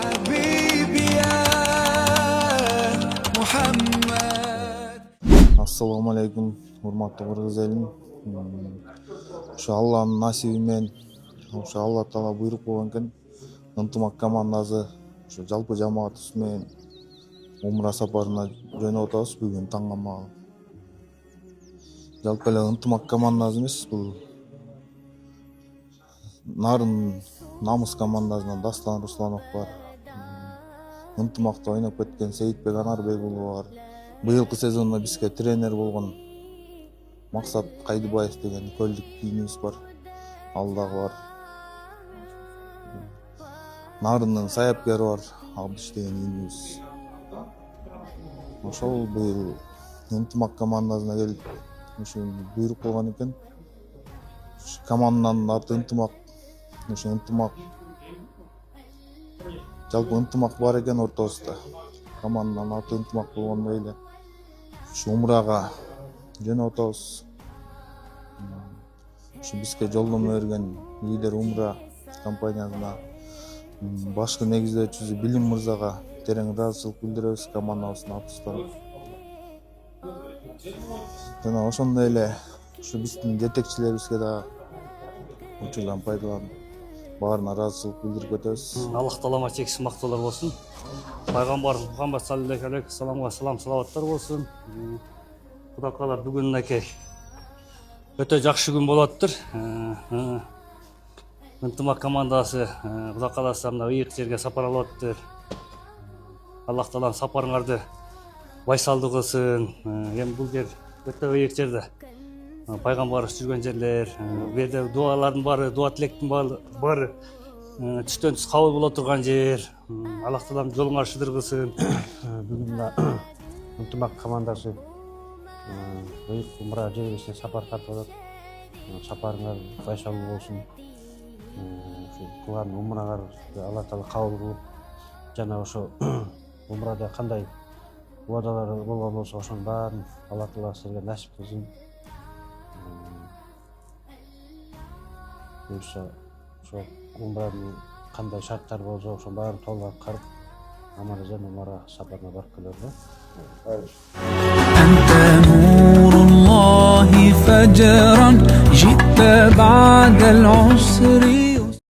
حبيبي يا محمد. Assalamu alaikum, hurmatlı Kırgız elim. Ошо Алланын насиби менен, ошо Алла Таала буйрук болгон экен, ынтымак командасы ошо жалпы жамаатыбыз менен умра сапарына жөнөп атабыз бүгүн таңгамага. Жалпы эле ынтымак командасы эмес, бул Нарын намыс командасынан Дастан Русланов бар. Ынтымакта ойноп кеткен Сейитбек Анарбек уулу бар. Быйылкы сезондо бизге тренер болгон Максат Кайдыбаев деген көлдүк кийинибиз бар. Ал дагы бар. Нарындын саяпкери бар, Абдыш деген кийинибиз. Ошол быйыл ынтымак командасына келип, ошо буйрук болгон экен. Команданын аты ынтымак. Ошо ынтымак. Жалпы ынтымак бар экен ортосунда. Команданын аты ынтымак болгондой эле. Ушу умрага жөнөп атабыз. Ушу бизге жолдомо берген лидер умра компаниясына, башкы негиздөөчүсү Билим мырзага терең ыраазычылык билдиребиз командабыздын атынан. Жана ошондой эле ушу биздин жетекчилерибизге дагы учурдан пайдаланып баарына ыраазычылык билдирип кетебиз. Аллах Таалама чексиз мактоолор болсун. Пайгамбарыбыз Мухаммад саллаллаху алейхи ва салламга салаваттар болсун. Кудай каалар бүгүнкү өтө жакшы күн болоттур. Ынтымак командасы Кудай кааласа мына ыйык жерге сапар алыптыр. Аллах Таалам сапарыңарды байсалдуу кылсын. Эми бул жер өтө ыйык жерде. Пайгамбарыбыз жүргөн жерлер, бу жерде дуалардын баары, дуа тилектин баары түстөн түс кабыл боло турган жер. Аллах Таалам жолуңар шыдыргысын. Бүгүн ынтымак командасы ыйык умра жерибизге сапар тартып атат. Сапарыңар байсалуу болсун. Ушу кылган умраңарды Алла Таала кабыл кылып, жана ошо умрада кандай убадалар болгон болсо ошонун баарын Алла Таала силерге насип кылсын. Буюрса ошо умранын кандай шарттар болсо ошонун баарын толук аткарып, аман-эсен умара сапарына барып келерди. أنت نور الله فجرا جئت بعد العسر